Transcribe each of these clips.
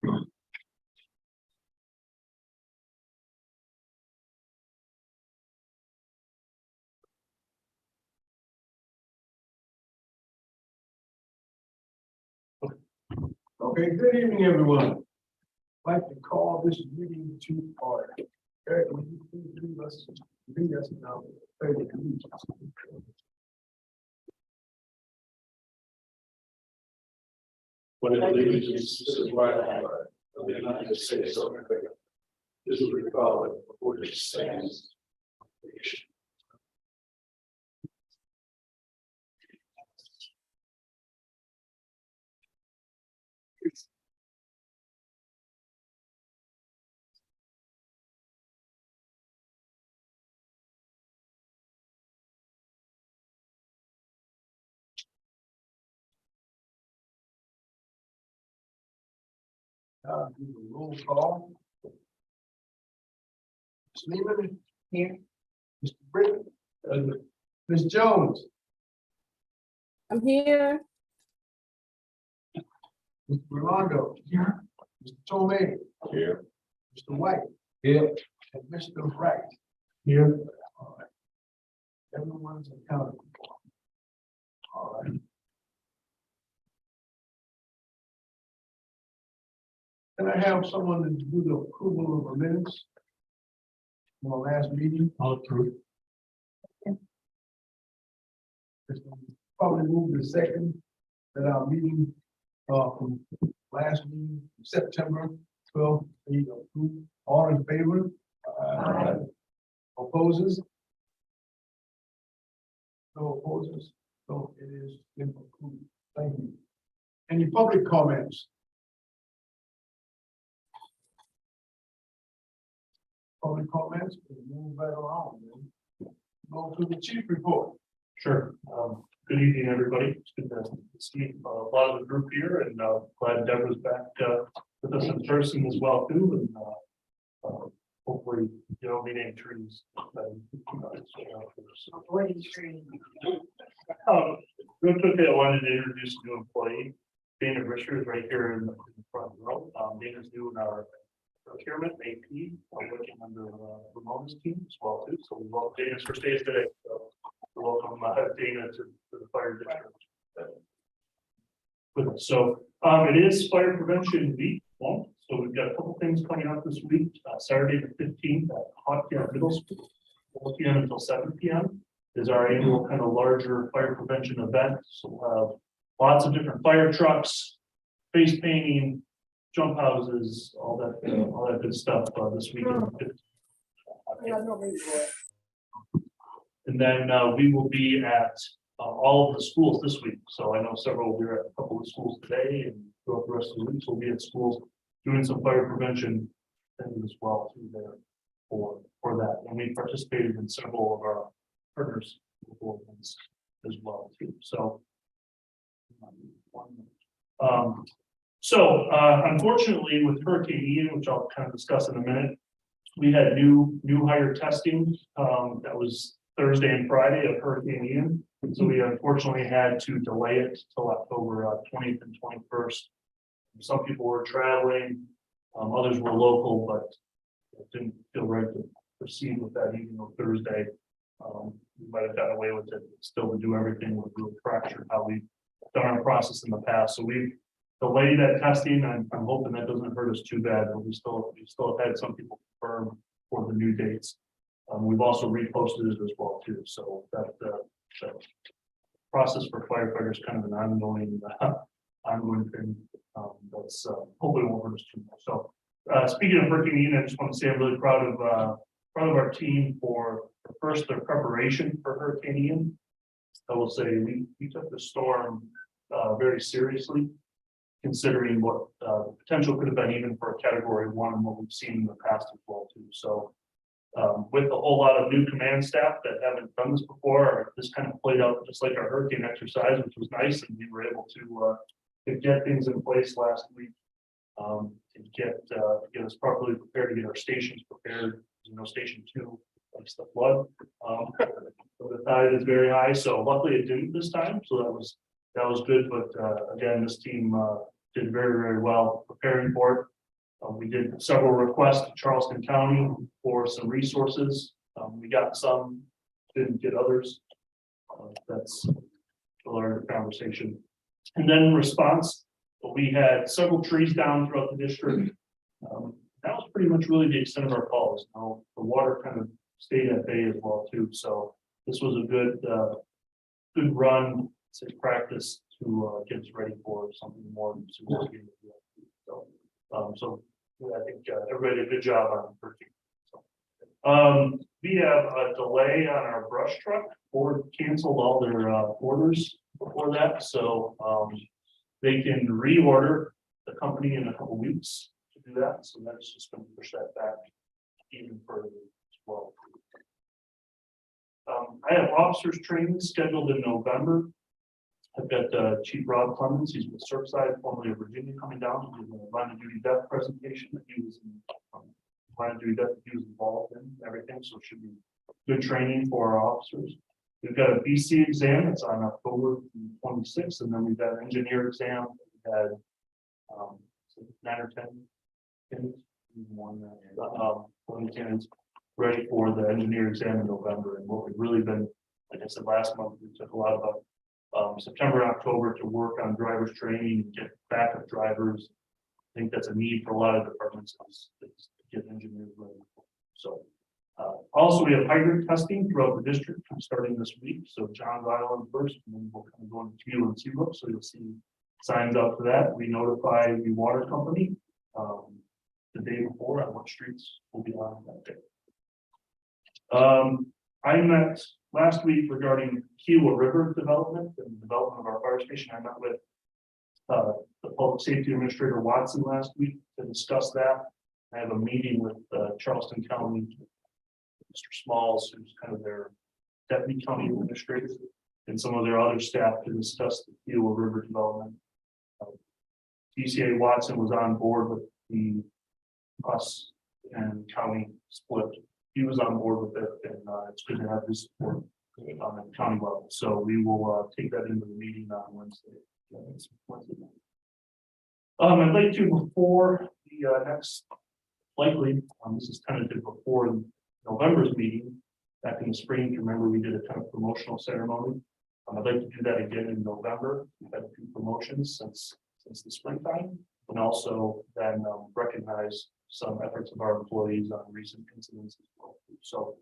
Okay, good evening, everyone. I'd like to call this meeting to order. Eric, would you please lead us now? When allegiance to the flag of the United States of America, is the republic for which it stands. Do the roll call. Ms. Lehman here. Mr. Britt. Ms. Jones. I'm here. Mr. Rolando. Here. Mr. Tomei. Here. Mr. White. Here. And Mr. Wright. Here. All right. Everyone's accounted for. All right. Can I have someone to do the approval of the minutes from the last meeting? I'll approve. Probably move the second that our meeting from last meeting, September 12th, be approved. All in favor? Aye. Opposes? No opposes? So it is been approved. Thank you. Any public comments? Public comments? We'll move right along. Then. Go to the chief report. Sure. Good evening, everybody. It's good to see a lot of the group here, and glad Deb was back with us in person as well too. And hopefully you don't need any trees. Real quickly, I wanted to introduce a new employee. Dana Risher is right here in the front row. Dana's new in our procurement AP, working under Ramona's team as well too. So we welcome Dana's first day today. So welcome Dana to the fire district. With us. So it is Fire Prevention Week. So we've got a couple things coming up this week. Saturday the 15th at Hawkeye Middle School, 4 p.m. until 7 p.m. is our annual kind of larger fire prevention event. So we'll have lots of different fire trucks, face painting, jump houses, all that good stuff this weekend. And then we will be at all of the schools this week. So I know several will be at a couple of schools today, and throughout the rest of the week we'll be at schools doing some fire prevention things as well too there for that. And we participated in several of our partners as well too. So unfortunately with Hurricane Ian, which I'll kind of discuss in a minute, we had new hire testing that was Thursday and Friday of Hurricane Ian. So we unfortunately had to delay it till October 20th and 21st. Some people were traveling, others were local, but it didn't feel right to proceed with that even on Thursday. We might have gotten away with it, still to do everything with really fractured how we've done our process in the past. So we've delayed that testing. I'm hoping that doesn't hurt us too bad, but we still have had some people confirm for the new dates. We've also reposted it as well too. So that process for firefighters is kind of an ongoing thing. That's hopefully won't hurt us too much. So speaking of Hurricane Ian, I just want to say I'm really proud of our team for first their preparation for Hurricane Ian. I will say we took the storm very seriously, considering what the potential could have been even for a Category 1 and what we've seen in the past as well too. So with a whole lot of new command staff that haven't done this before, this kind of played out just like our hurricane exercise, which was nice, and we were able to get things in place last week to get us properly prepared, to get our stations prepared. You know, Station 2 likes the flood. So the tide is very high, so luckily it didn't this time. So that was good. But again, this team did very, very well preparing for it. We did several requests to Charleston County for some resources. We got some, didn't get others. That's a larger conversation. And then in response, we had several trees down throughout the district. That was pretty much really the extent of our calls. Now, the water kind of stayed at bay as well too. So this was a good run, to practice to get us ready for something more significant. So yeah, I think everybody did a good job on purchasing. So, we have a delay on our brush truck. Ford canceled all their orders before that, so they can reorder the company in a couple weeks to do that. So that's just going to push that back even further as well. I have officers training scheduled in November. I've got Chief Rob Clemens, he's with Surfside, formerly of Virginia, coming down to do the line of duty death presentation that he was in, line of duty death he was involved in, everything. So it should be good training for our officers. We've got a BC exam that's on October 26th, and then we've got an engineer exam. We had 9 or 10 candidates, candidates ready for the engineer exam in November. And what we've really been, like I said last month, we took a lot of September, October to work on drivers training, get backup drivers. I think that's a need for a lot of departments to get engineers ready. So also we have hydrant testing throughout the district starting this week. So John's Island first, and then we'll kind of go into Q and Seabrook. So you'll see signs out for that. We notify the water company the day before on what streets will be on that day. I met last week regarding Kiowa River development and development of our fire station. I met with the Public Safety Administrator Watson last week to discuss that. I have a meeting with Charleston County, Mr. Smalls, who's kind of their deputy county administrator, and some of their other staff to discuss the Kiowa River development. DCA Watson was on board with the us and county split. He was on board with it, and it's good to have his support on the county level. So we will take that into the meeting on Wednesday. I'd like to, before the next, likely, this is tentative before November's meeting, back in the spring, you remember we did a kind of promotional ceremony. I'd like to do that again in November. We've had a few promotions since the springtime, and also then recognize some efforts of our employees on recent incidents as well. So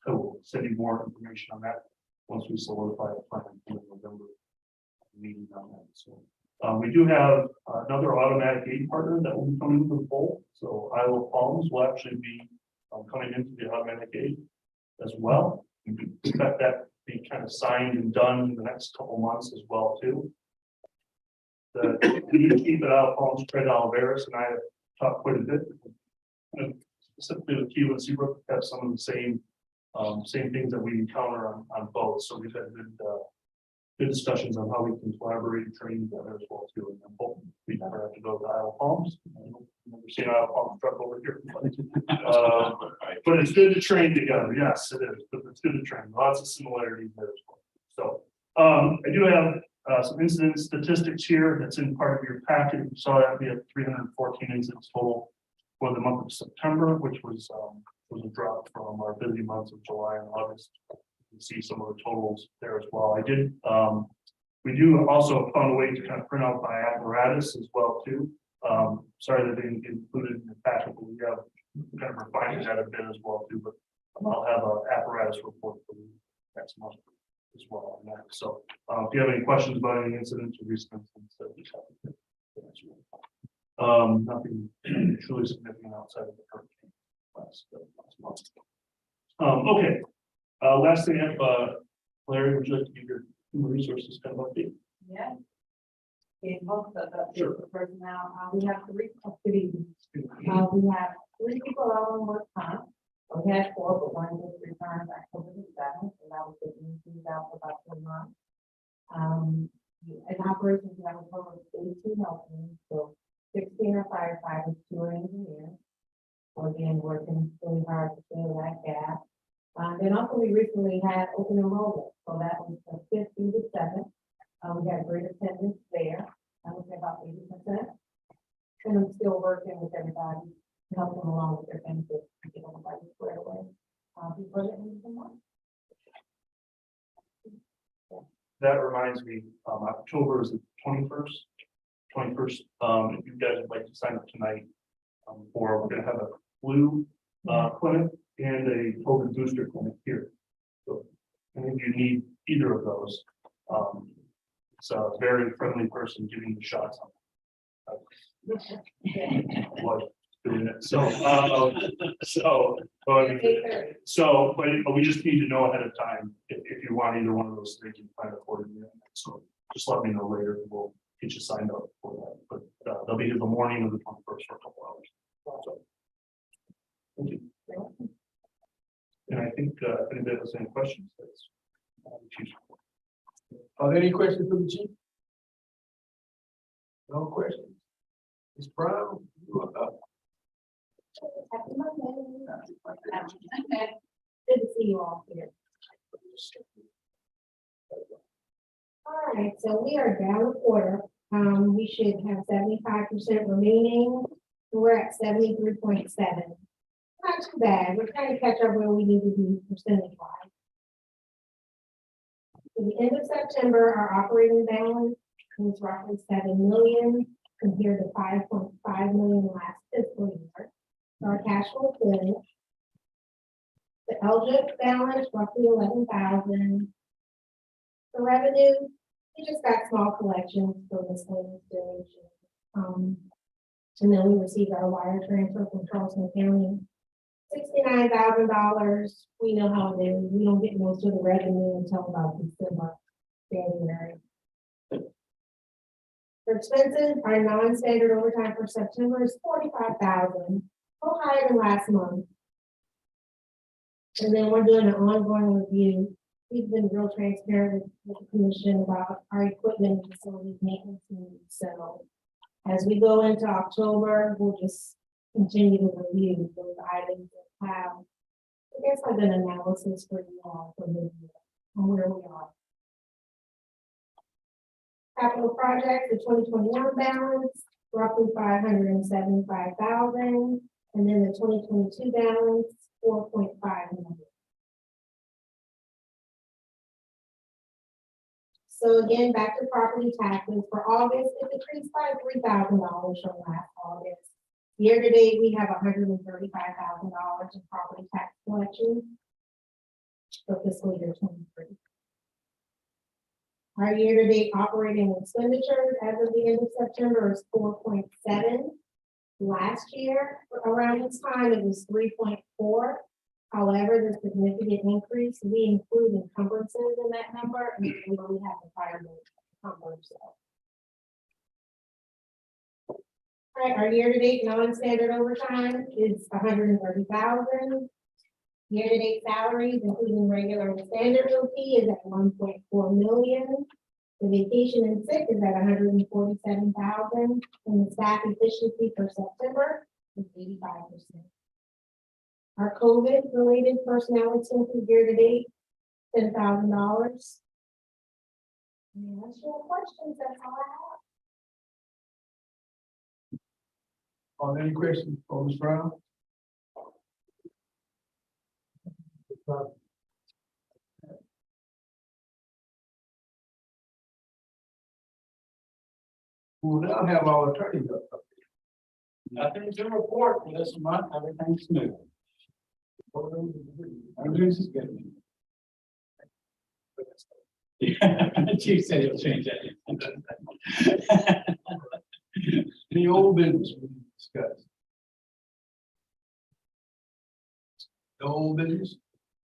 I will send you more information on that once we solidify a plan for the November meeting on that. So we do have another automatic aid partner that will be coming into the fold. So Iowa Palms will actually be coming into the automatic aid as well. We expect that to be kind of signed and done in the next couple months as well too. The lead chief at Iowa Palms, Fred Oliveris, and I have talked quite a bit, specifically with Q and Seabrook, have some of the same things that we encounter on both. So we've had good discussions on how we can collaborate and train together as well too. And I'm hoping we never have to go to Iowa Palms. I've never seen Iowa Palms truck over here, but it's good to train together. Yes, it is. But it's good to train. Lots of similarities there as well. So I do have some incident statistics here. That's in part of your packet. You saw that we had 314 incidents total for the month of September, which was a drop from our busy months of July and August. You can see some of the totals there as well. I did. We do also found a way to kind of print out by apparatus as well too. Sorry that they didn't get included in the packet, but we have kind of refined that a bit as well too. But I'll have an apparatus report for you next month as well on that. So if you have any questions about any incidents or recent incidents that we have, nothing truly significant outside of the hurricane last month. Okay. Last thing I have, Larry, would you like to give your human resources kind of update? Yeah. In most of the Sure. personnel, we have 3 custody. We have 3 people out on work time. We had 4, but 1 just returned October the 7th, and that was the news out for about 3 months. In operations, we have a total of 18 helpers, so 16 are firefighters, 2 are engineers. So again, working really hard to fill that gap. Then also we recently had open enrollment, so that was the 5th through the 7th. We had great attendance there. I would say about 80%. And I'm still working with everybody body to help them along with their benefits and get everybody squared away. Before the end of the month. That reminds me, October is the 21st. If you guys would like to sign up tonight, we're gonna have a flu clinic and a COVID booster clinic here. So, and if you need either of those, it's a very friendly person giving the shots on. Was doing it. But we just need to know ahead of time if you want either one of those things, you can find accordingly. So just let me know later. We'll get you signed up for that. But they'll be here the morning of the 21st for a couple hours. So, thank you. And I think if anybody has any questions, that's chief. Are there any questions for the chief? No questions. Ms. Brown, you are up. Happy Monday. Good to see you all here. All right, so we are down a quarter. We should have 75% remaining. We're at 73.7. Not too bad. We're trying to catch up where we need to be percentage-wise. At the end of September, our operating balance was roughly 7 million compared to 5.5 million last fiscal year. Our cash flow is good. The LGIP balance roughly 11,000. The revenue, we just got small collections for miscellaneous donations. And then we received our wire transfer from Charleston County, $69,000. We know how it is. We don't get most of the revenue until about December, January. For expenses, our non-standard overtime for September is $45,000, a little higher than last month. And then we're doing an ongoing review. We've been real transparent with the commission about our equipment and facilities maintenance needs. So as we go into October, we'll just continue to review those items that have, I guess, like an analysis for you all for the year on where we are. Capital projects, the 2021 balance, roughly 575,000, and then the 2022 balance, 4.5 million. So again, back to property taxes for August, it decreased by $3,000 from last August. Year to date, we have $135,000 in property tax collections for fiscal year 23. Our year-to-date operating expenditures as of the end of September is 4.7. Last year, around this time, it was 3.4. However, the significant increase, we include encumbrances in that number, and we only have the fire encumbrance. All right, our year-to-date non-standard overtime is 130,000. Year-to-date salaries, including regular and standard OT, is at 1.4 million. The vacation and sick is at 147,000, and the staff efficiency for September is 85%. Our COVID-related personnel expenses year-to-date, $10,000. Unless you have questions, that's all I have. Are there any questions for Ms. Brown? We will now have our attorney up. Nothing to report for this month, everything's smooth. Everything's is good. Chief said he'll change that. Any old business we discuss? No old business?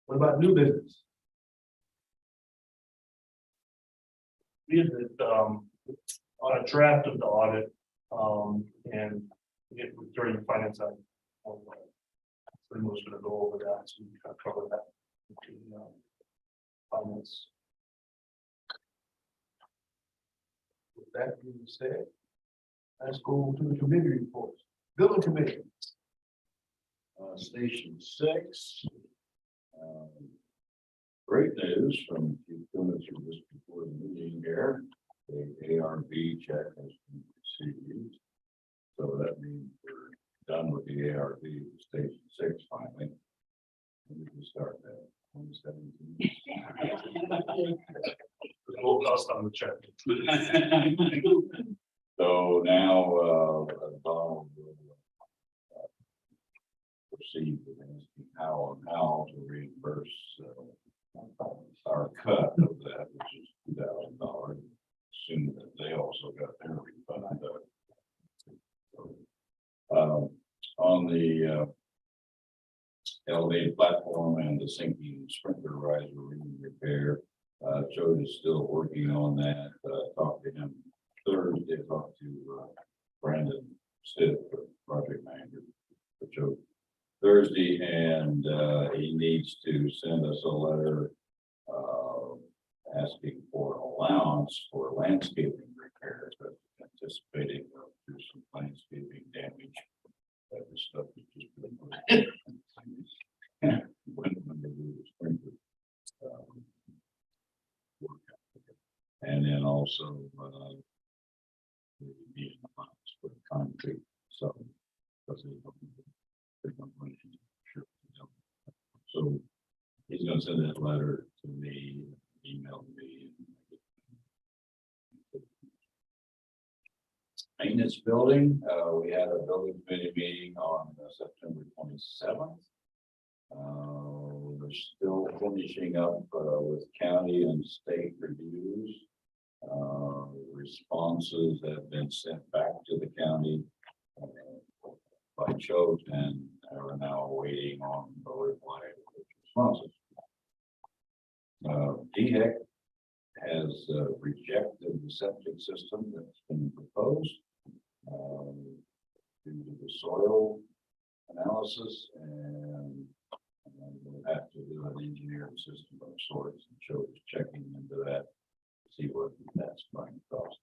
What about new business? We had on a draft of the audit, and during the finance act. Pretty much gonna go over that, so we can cover that. Finance. With that being said, let's go to the committee reports. Building committee. Station 6. Great news from Chief Clements just before the meeting here. The ARB check has been received. So that means we're done lost on the check. So now, Donald will proceed with asking how to reimburse our cut of that, which is $2,000. Assuming that they also got their refund. On the elevated platform and the sinking sprinkler riser repair, Joe is still working on that. Talked to him Thursday, talked to Brandon Stitt, the project manager for Joe Thursday, and he needs to send us a letter asking for allowance for landscaping repairs, but anticipating there's some landscaping damage. That the stuff is just when they do the sprinkler work. And then also we need allowance for concrete, so because they don't run into sure. So he's going to send that letter to me, email me. Maintenance building, we had a building committee meeting on September 27th. We're still finishing up with county and state reviews. Responses have been sent back to the county by Choate, and are now waiting on the reply of responses. DHEC has rejected the septic system that's been proposed due to the soil analysis, and we'll have to do an engineered system of sorts, and Choate is checking into that to see what that's going to cost.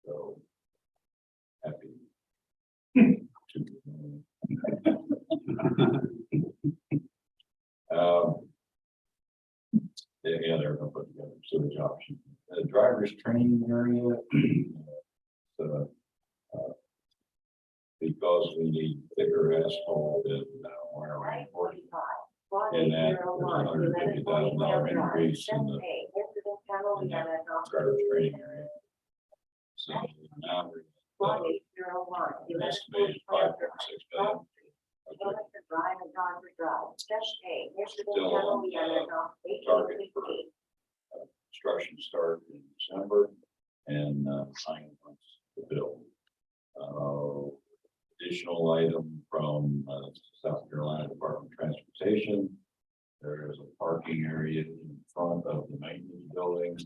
So happy yeah, they're going to put together sewage option. The driver's training area, because we need thicker asphalt and wire reinforcement. And that there's $150,000 increase in the driver's training area. So now we're estimated $5.6 million. Still on target for construction start in December and 9 months to build. Additional item from South Carolina Department of Transportation. There is a parking area in front of the maintenance building,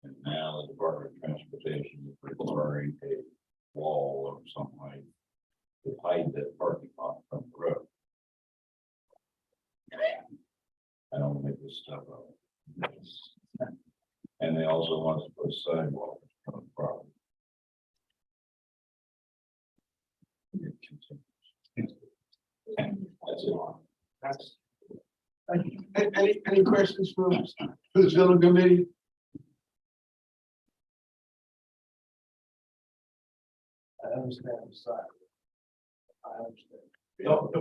and now the Department of Transportation is requiring a wall of some height to hide that parking lot from the road. I don't make this stuff up. And they also want to put a sidewalk on the property. It continues. That's it. That's. Thank you. Any questions for the building committee? I understand the side. I understand.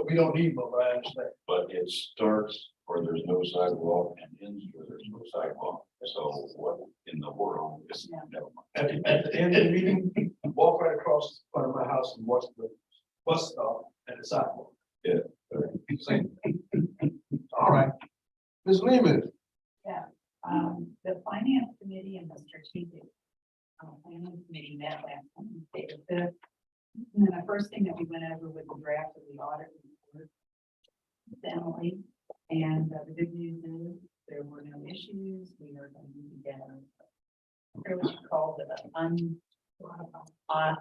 We don't need one, but I understand. But it starts where there's no sidewalk and ends where there's no sidewalk. So what in the world is never mind. At the end of the meeting, walk right across the front of my house and watch the bus stop at the sidewalk. Yeah. Same. All right. Ms. Lehman. Yeah, the finance committee and the strategic planning committee met last Wednesday. And then the first thing that we went over was the draft of the audit report. Emily, and the good news is there were no issues. We are going to get what you call it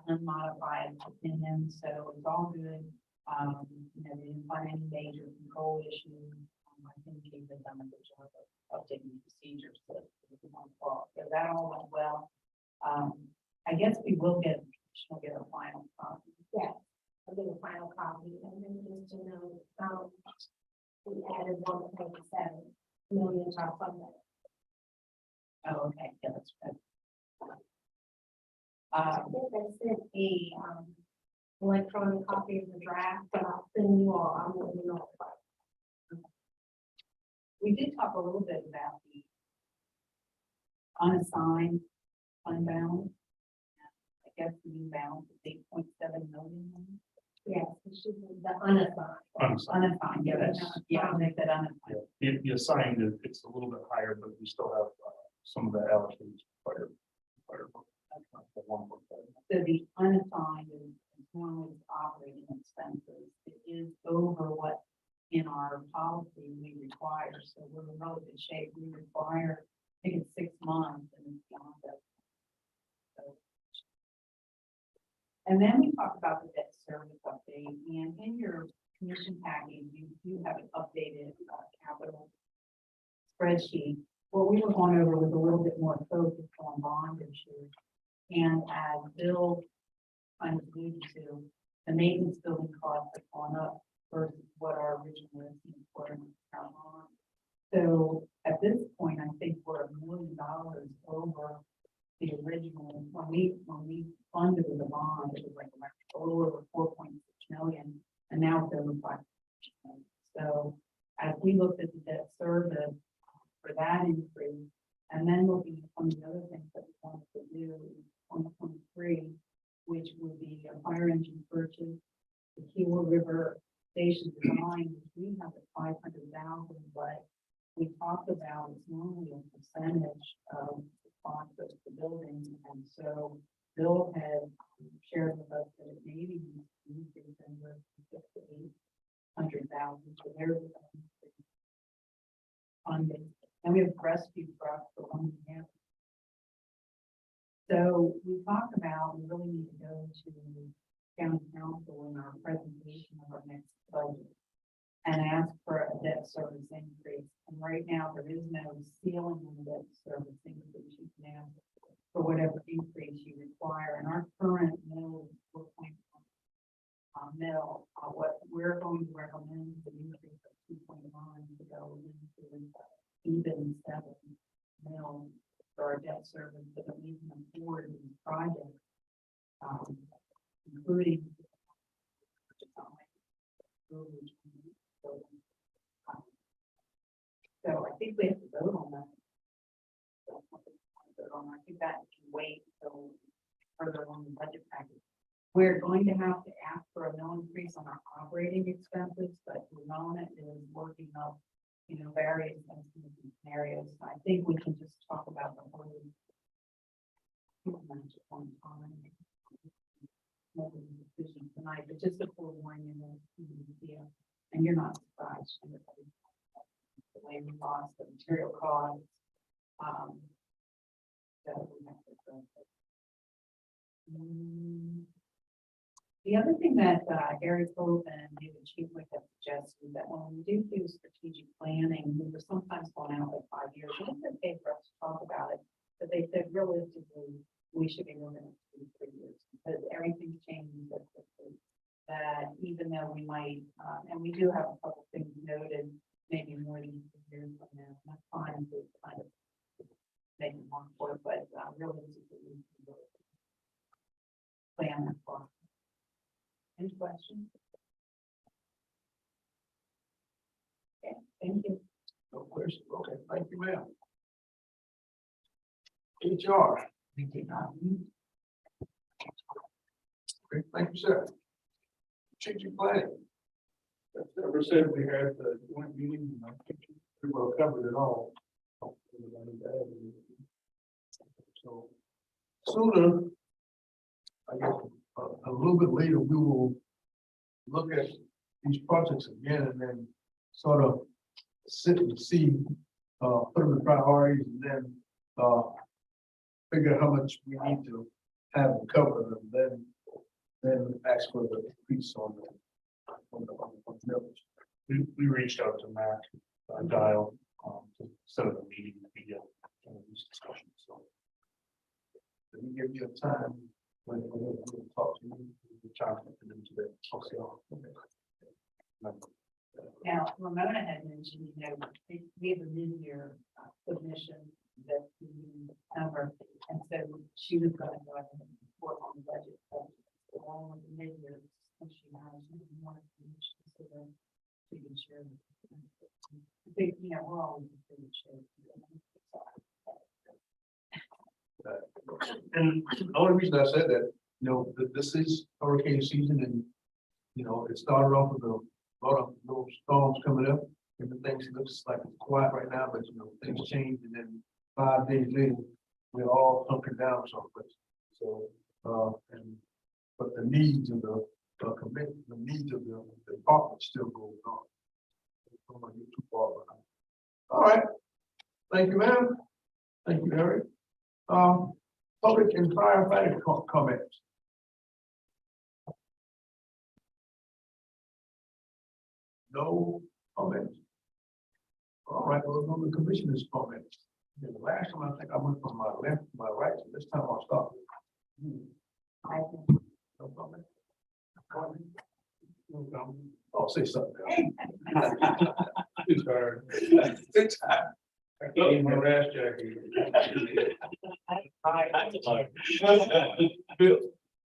unmodified opinion, so it's all good. You know, they didn't find any major control issues. I think they've done a good job of updating the procedures so that all went well. I guess we will get a final copy. Yeah, I'll get a final copy, and then just to know, we added 1.7 million to our fund. Oh, okay, yeah, that's good. I think they sent a electronic copy of the draft, but I'll send you all. I'm letting you know. We did talk a little bit about unassigned fund balance. I guess the new balance is 8.7 million. Yes, it should be the unassigned. Unassigned, yeah, that's, yeah, I'll make that unassigned. The assigned, it's a little bit higher, but we still have some of that allocated to fire. At 1.5. So the unassigned is normally operating expenses. It is over what in our policy we require, so we're in really good shape. We require, I think it's 6 months and it's beyond that. So. And then we talk about the debt service update, and in your commission package, you do have an updated capital spreadsheet. What we were going over was a little bit more focused on bond issues. And as Bill kind of alluded to, the maintenance building costs have gone up versus what our original estimates were in our bond. So at this point, I think we're $1 million over the original, when we funded the bond, it was like a little over 4.6 million, and now it's over 5 million. So as we looked at the debt service for that increase, and then looking at some of the other things that we wanted to do in 2023, which would be a fire engine purchase, the Kilo River Station design, which we have at 500,000, but we talked about it's normally a percentage of the cost of the building, and so Bill had shared with us that it maybe needs to increase anywhere from 600,000 to 800,000. So there's funding, and we have rescue trucks for 1.5. So we talked about, we really need to go to county council in our presentation of our next budget and ask for a debt service increase. And right now, there is no ceiling on the debt service increase. You can ask for whatever increase you require. And our current mill is 4.1 mill. What we're going to recommend is an increase of 2.9 to go into even 7 mill for our debt service, so that we can afford these projects, including so I think we have to vote on that. I think that can wait until further on the budget package. We're going to have to ask for a mill increase on our operating expenses, but Ramona is working up, various estimates and scenarios. I think we can just talk about the whole one time. Making a decision tonight, but just a forewarning, and you're not surprised. The labor costs, the material costs. So we have to go. The other thing that Gary Pope and David Chiefwick have suggested that when we do strategic planning, we were sometimes going out like 5 years. And it's okay for us to talk about it, but they said realistically we should be looking at 2 to 3 years because everything's changing so quickly that even though we might, and we do have a couple things noted, maybe more than 2 years from now, and that's fine to kind of make it more for it, but realistically we can really plan that far. Any questions? Okay, thank you. No question. Okay, thank you, ma'am. HR. Okay, thank you, sir. Strategic planning. Ever since we had the joint meeting, I think we well covered it all. So sooner, I guess, a little bit later, we will look at these projects again and then sort of sit and see, put them in priorities and then, figure out how much we need to have to cover them, then ask for the increase on the millage. We reached out to Mac Dial to set up a meeting to begin these discussions. So Let me give you a time when we'll talk to you. the chance to them today. Now, Ramona had mentioned, we have a mid-year submission that's in December, and so she was going to go ahead and work on the budget. So along with the mid-year, and she has more information, so that she can share. I think, we're always in good shape. And the only reason I said that, you know, this is hurricane season and, you know, it started off with a lot of those storms coming up. Everything looks like it's quiet right now, but you know, things change and then 5 days later, we're all hunkered down someplace. So, but the needs of the committee, the needs of the department still goes on. Don't wanna get too far behind. All right, thank you, ma'am. Thank you, Eric. Public and firefighting comments. No comments. All right, well, no the commissioners' comments. Yeah, the last time I think I went from my left to my right, so this time I'll stop. No comment. No comment. I'll say something else. Too tired. I can't even harass Jackie. Bill.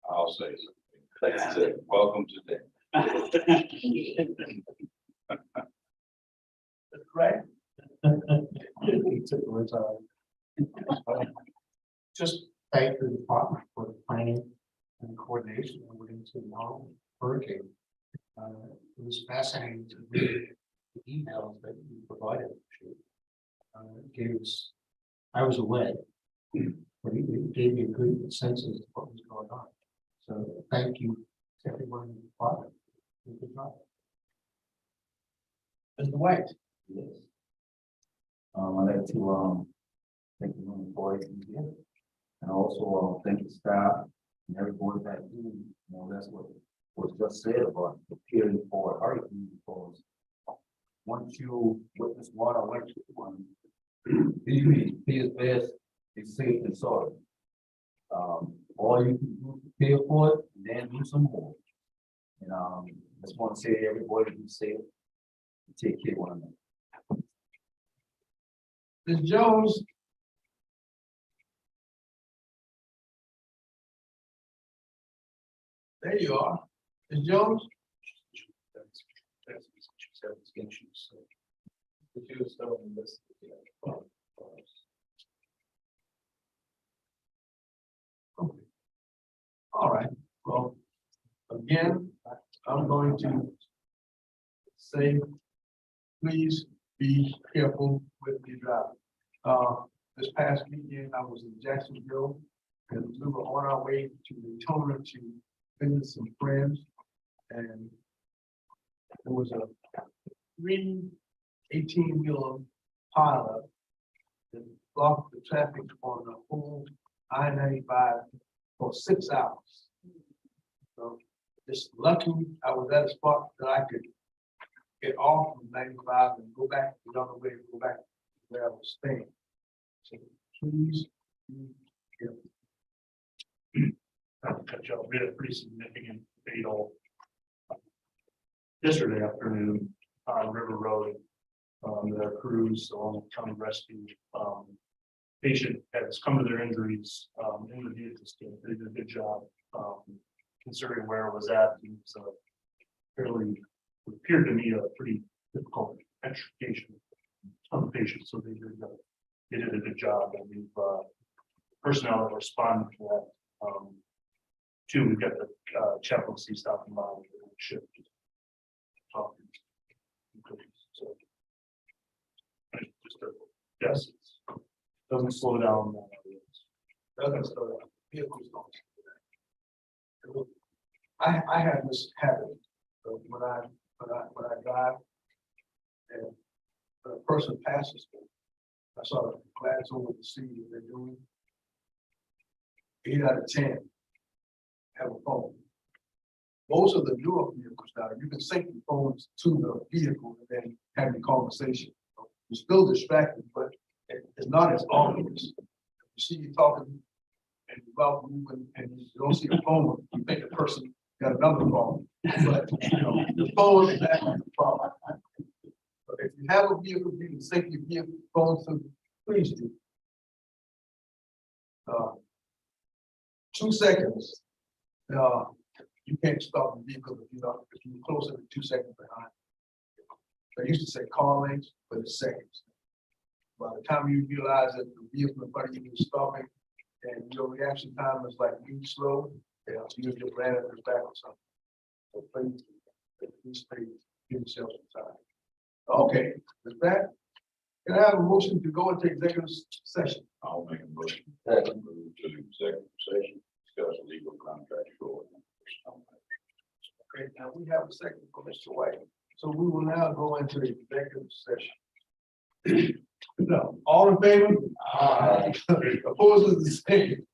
I'll say something. That's it. Welcome to the. That's right. He took the words out. Just thank the department for the planning and coordination and went into the hurricane. It was fascinating to read the emails that you provided. It gave us, I was away, but it gave me a good sense of what was going on. So thank you to everyone in the department. Good job. Mr. White. Yes. I'd like to thank the new employees here, and also thank the staff and everyone that do. You know, that's what was just said about preparing for hurricane, because once you witness one or went to one, be his best, is safe and sorry. All you can do is prepare for it, and then do some more. And just want to say to everybody, be safe, and take care of one another. Ms. Jones. There you are. Ms. Jones. Okay. All right, well, again, I'm going to say, please be careful with your driving. This past weekend, I was in Jacksonville, and we were on our way to Daytona to visit some friends, and there was a 18-wheeler pileup that blocked the traffic on the whole I-95 for 6 hours. So just lucky I was at a spot that I could get off from 95 and go back the other way, go back to where I was staying. So please be careful. Cut you off. We had a pretty significant fatal yesterday afternoon on River Road. The crews along with county rescue patient has come to their injuries in the vehicle state. They did a good job considering where it was at. It was a fairly, it appeared to me a pretty difficult extrication of the patient. So they did a good job, and we've personnel that responded to that. Two, we've got the chaplaincy stopping by with the shift. Talking. So, just a yes, it doesn't slow down. Doesn't slow down. Vehicles don't slow down. I have this habit of when I drive and a person passes me, I sort of glance over to see what they're doing. 8 out of 10 have a phone. Most of the newer vehicles now, you can sync your phones to the vehicle and then have your conversation. You're still distracted, but it's not as obvious. You see you talking and you're about moving and you don't see a phone, you think the person got another problem. But you know, the phone is actually the problem. But if you have a vehicle, you can sync your vehicle phone to, please do. 2 seconds. You can't stop the vehicle if you're closer than 2 seconds behind. I used to say car lengths, but it's seconds. By the time you realize that the vehicle in front of you is stopping, and your reaction time is like being slow, you just ran it back or something. So please, give yourself some time. Okay, with that, can I have a motion to go into executive session? I'll make a motion to move to executive session, discuss legal contractual. Okay, now we have a second for Mr. White, so we will now go into the executive session. No, all in favor? Aye. Opposed is the same.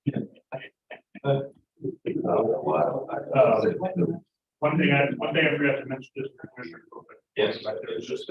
One thing I forgot to mention, just for Commissioner. Yes, it's just